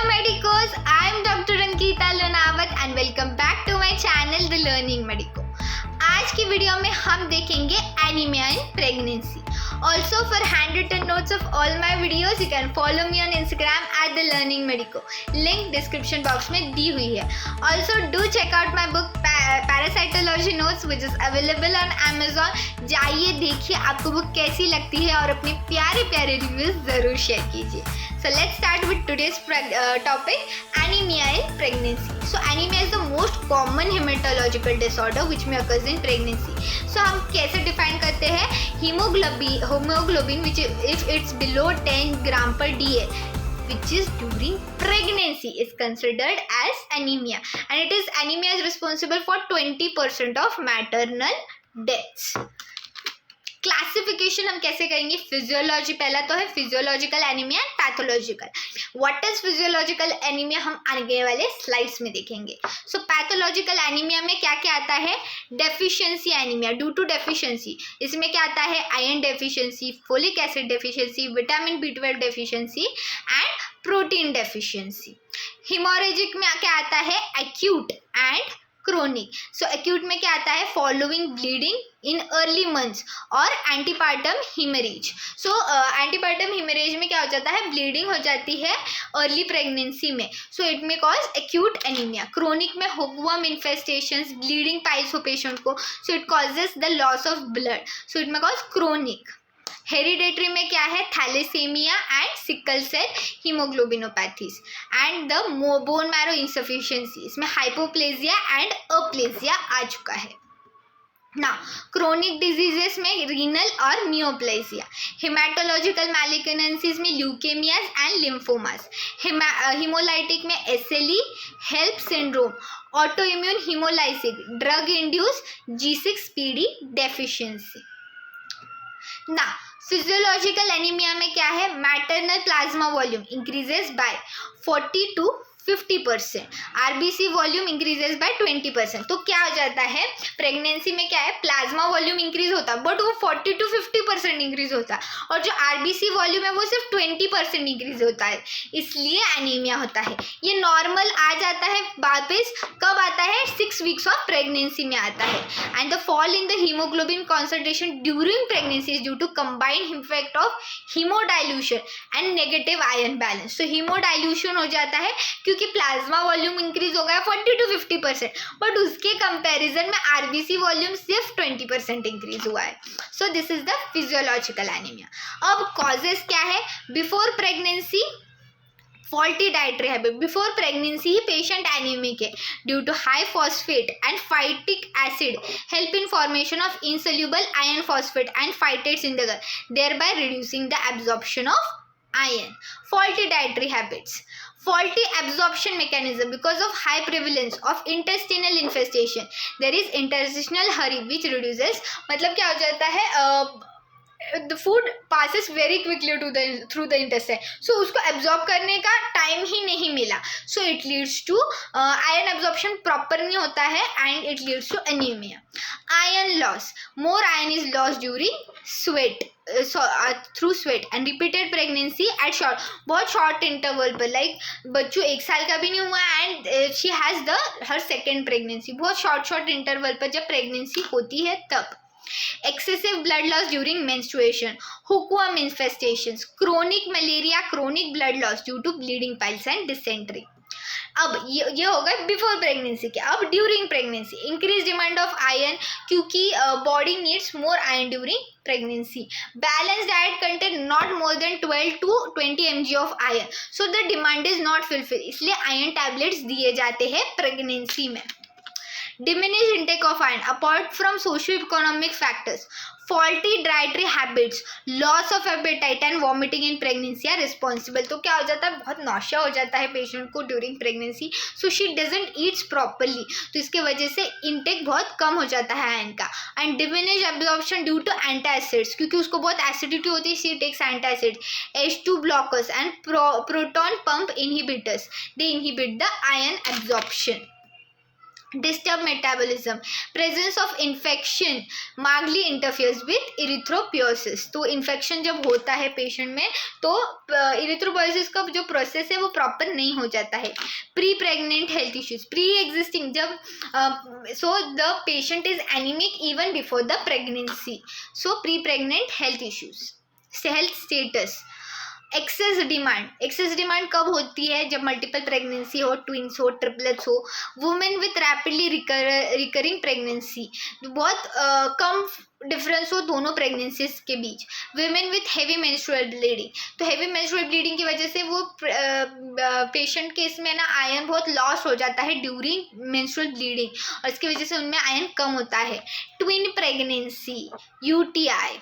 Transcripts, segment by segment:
Hello Medicos, I am Dr. Ankita Lunawat and welcome back to my channel The Learning Medico. आज की video में हम देखेंगे anaemia in pregnancy. Also for handwritten notes of all my videos, you can follow me on Instagram at The Learning Medico. Link description box में दी हुई है. Also do check out my book Parasitology Notes which is available on Amazon. जाइए देखिए आपको book कैसी लगती है और अपने प्यारे प्यारे रिव्यूज ज़रूर शेयर कीजिए. So let's start with today's topic, anemia in pregnancy. So anemia is the most common hematological disorder which may occurs in pregnancy. So हम कैसे define करते हैं? Hemoglobin which if it's below 10 gram per dl which is during pregnancy is considered as anemia, and it is anemia is responsible for 20% of maternal deaths. Classification हम कैसे करेंगे? Physiology पहला तो है physiological anaemia and pathological. What is physiological anaemia हम आगे वाले slides में देखेंगे. सो पैथोलॉजिकल एनीमिया में क्या क्या आता है? Deficiency anaemia due to deficiency. इसमें क्या आता है? Iron deficiency, folic acid deficiency, vitamin B12 deficiency and protein deficiency. Haemorrhagic में क्या आता है? Acute and chronic. So acute में क्या आता है? Following bleeding in early months और antepartum haemorrhage. So antepartum haemorrhage में क्या हो जाता है? ब्लीडिंग हो जाती है अर्ली प्रेगनेंसी में. So it may cause acute anaemia. Chronic में हुकवर्म इन्फेस्टेशंस, ब्लीडिंग पाइल्स हो पेशेंट को. So it causes the loss of blood. So it may cause chronic. Hereditary में क्या है? Thalassaemia and sickle cell haemoglobinopathies and the bone marrow insufficiency. इसमें hypoplasia and aplasia आ चुका है. ना क्रोनिक डिजीजेस में रीनल और नियोप्लेजिया. हेमाटोलॉजिकल मैलिग्नेंसीज में ल्यूकेमियाज एंड लिम्फोमास. हिमोलाइटिक में SLE, HELLP syndrome, auto immune haemolytic, drug induce G6PD deficiency. ना फिजियोलॉजिकल एनीमिया में क्या है? Maternal plasma volume increases by 40 to 50%. RBC volume increases by 20%. तो क्या हो जाता है? प्रेगनेंसी में क्या है? प्लाज्मा वॉल्यूम इंक्रीज होता है बट वो 40 to 50% इंक्रीज होता है और जो आरबीसी वॉल्यूम है वो सिर्फ 20% इंक्रीज होता है. इसलिए एनीमिया होता है. ये नॉर्मल आ जाता है वापस कब आता है? 6 weeks ऑफ प्रेगनेंसी में आता है. And the fall in the haemoglobin concentration during pregnancy is due to combined effect of haemodilution and negative ion balance. तो हीमोडाइल्यूशन हो जाता है क्योंकि प्लाज्मा वॉल्यूम इंक्रीज हो गया 40 to 50% बट उसके कंपैरिजन में आरबीसी वॉल्यूम सिर्फ 20% इंक्रीज हुआ है. So this is the physiological anaemia. अब कॉजेस क्या है? Before pregnancy faulty dietary habit. Before pregnancy ही पेशेंट एनीमिक है due to high phosphate and phytic acid help in formation of insoluble iron phosphate and phytates in the gut, thereby reducing the absorption of iron. Faulty dietary habits. Faulty absorption mechanism because of high prevalence of intestinal infestation. There is interstitial hurry which reduces. मतलब क्या हो जाता है? The food passes very quickly through the intestine. So उसको absorb करने का time ही नहीं मिला. So it leads to iron absorption proper नहीं होता है and it leads to anemia. Iron loss. More iron is lost during sweat. Through sweat and repeated pregnancy at short. बहुत short interval पर like बच्चों 1 साल का भी नहीं हुआ and she has her second pregnancy. बहुत short interval पर जब pregnancy होती है तब. Excessive blood loss during menstruation, hookworm infestations, chronic malaria, chronic blood loss due to bleeding piles and dysentery. अब ये होगा बिफोर प्रेगनेंसी के. अब during pregnancy increase demand of iron क्योंकि body needs more iron during pregnancy. Balance diet contain not more than 12 to 20 mg of iron. So the demand is not fulfil. इसलिए iron tablets दिए जाते हैं pregnancy में. Diminished intake of iron apart from socio-economic factors. Faulty dietary habits, loss of appetite and vomiting in pregnancy are responsible. तो क्या हो जाता है? बहुत नौशा हो जाता है पेशेंट को during pregnancy. So she doesn't Yeats properly. तो इसके वजह से इंटेक बहुत कम हो जाता है आयरन का. And diminish absorption due to antacids क्योंकि उसको बहुत एसिडिटी होती है. She takes antacids. H2 blockers and proton pump inhibitors. They inhibit the iron absorption. Disturb metabolism, presence of infection markedly interferes with erythropoiesis. तो infection जब होता है patient में तो इरिथ्रोपियोसिस का जो प्रोसेस है वो प्रॉपर नहीं हो जाता है। Pre pregnant health issues, pre existing, जब so the patient is anaemic even before the pregnancy, so pre pregnant health issues. Health status, excess demand कब होती है? जब मल्टीपल प्रेगनेंसी हो, ट्विंस हो, ट्रिपलेट्स हो, women with rapidly recurring pregnancy, बहुत कम डिफरेंस हो दोनों प्रेगनेंसीज के बीच, women with heavy menstrual bleeding, तो हेवी मेंस्ट्रुअल ब्लीडिंग की वजह से वो पेशेंट के इसमें ना आयरन बहुत लॉस हो जाता है ड्यूरिंग मेंस्ट्रुअल ब्लीडिंग और इसकी वजह से उनमें आयरन कम होता है। Twin pregnancy, UTI.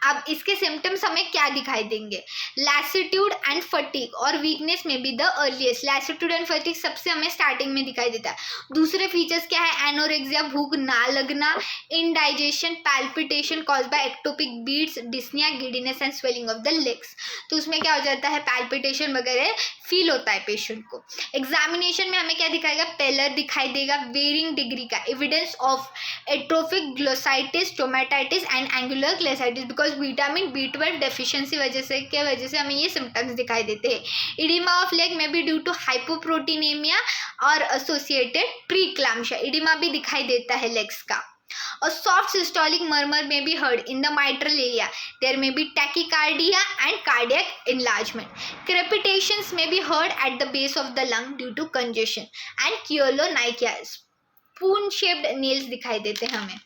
अब इसके सिम्टम्स हमें क्या दिखाई देंगे? लैसिट्यूड एंड फटीग और वीकनेस में भी द अर्लीस्ट। लैसिट्यूड एंड फटीग सबसे हमें स्टार्टिंग में दिखाई देता है। दूसरे फीचर्स क्या है? एनोरेक्सिया, भूख ना लगना, indigestion, palpitation cause by ectopic beats, dyspnoea, giddiness and swelling of the legs. तो उसमें क्या हो जाता है? पैल्पिटेशन वगैरह फील होता है पेशेंट को। एग्जामिनेशन में हमें क्या दिखाएगा? पेलर दिखाई देगा, वेरिंग डिग्री का, evidence of atrophic glossitis, stomatitis and angular glossitis, because vitamin B12 deficiency वजह से हमें ये सिम्टम्स दिखाई देते हैं। इडिमा ऑफ लेग में भी ड्यू टू हाइपोप्रोटीनेमिया और एसोसिएटेड प्रीक्लैम्शिया, इडिमा भी दिखाई देता है लेग्स का। और soft systolic murmur may be heard in the mitral area, there may be tachycardia and cardiac enlargement. Crepitations may be heard at the base of the lung due to congestion and koilonychia, spoon shaped nails दिखाई देते हैं हमें।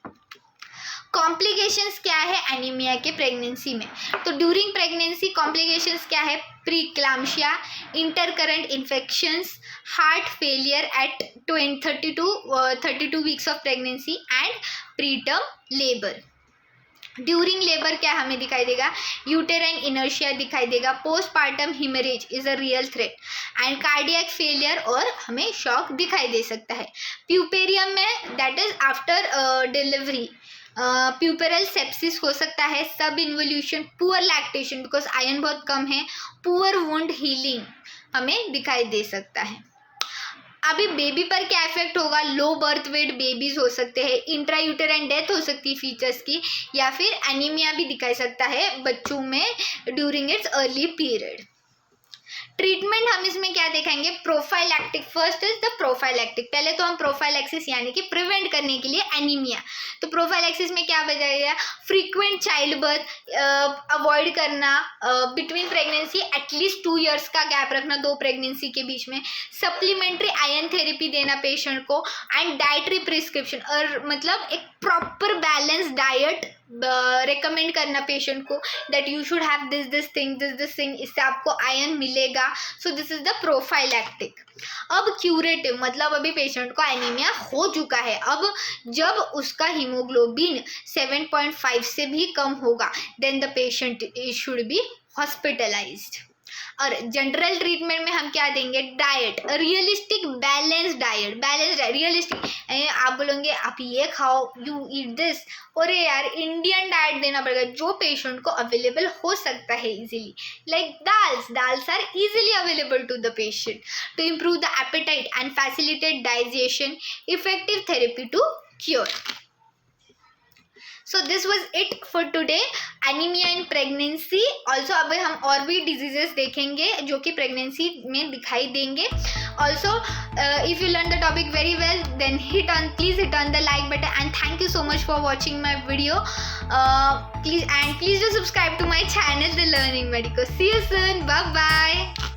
Complications क्या है anaemia के pregnancy में? तो during pregnancy complications क्या है? Preeclampsia, intercurrent infections, heart failure at 32 weeks of pregnancy and preterm labour. During labour क्या हमें दिखाई देगा? यूटेराइन इनर्शिया दिखाई देगा, postpartum haemorrhage is a real threat and cardiac failure और हमें शॉक दिखाई दे सकता है। प्यूपेरियम में that is after delivery puerperal sepsis हो सकता है, subinvolution, poor lactation because iron बहुत कम है, पुअर वुंड हीलिंग हमें दिखाई दे सकता है। अभी बेबी पर क्या इफेक्ट होगा? लो बर्थ वेट बेबीज हो सकते हैं, इंट्रायूटेराइन डेथ हो सकती है फीचर्स की, या फिर एनीमिया भी दिखाई सकता है बच्चों में during its early period. Treatment हम इसमें क्या देखेंगे? Prophylactic. First is the prophylactic. पहले तो हम प्रोफाइलैक्सिस यानी कि प्रिवेंट करने के लिए एनीमिया, तो प्रोफाइलैक्सिस में क्या बजाएगा? फ्रीक्वेंट चाइल्ड बर्थ अवॉइड करना, बिटवीन प्रेगनेंसी एटलीस्ट 2 years का गैप रखना 2 प्रेगनेंसी के बीच में, सप्लीमेंट्री आयरन थेरेपी देना पेशेंट को एंड डाइटरी प्रिस्क्रिप्शन, और मतलब एक प्रॉपर बैलेंस डाइट रेकमेंड करना पेशेंट को that you should have this thing, इससे आपको आयरन मिलेगा। सो दिस इज द प्रोफाइलैक्टिक। अब क्यूरेटिव मतलब अभी पेशेंट को एनीमिया हो चुका है, अब जब उसका हीमोग्लोबिन 7.5 से भी कम होगा then the patient should be hospitalised. और जनरल ट्रीटमेंट में हम क्या देंगे? Diet, realistic balance diet, realistic. आप बोलोगे आप ये खाओ, यू ईट दिस, और यार इंडियन डाइट देना पड़ेगा जो पेशेंट को अवेलेबल हो सकता है easily, like dals are easily available to the patient to improve the appetite and facilitate digestion, effective therapy to cure. So this was it for today, anaemia in pregnancy. Also अभी हम और भी diseases देखेंगे जो कि प्रेगनेंसी में दिखाई देंगे। Also if you learn the topic very well then please hit on the like button and thank you so much for watching my video. Please do subscribe to my channel the learning medico. See you soon, bye bye.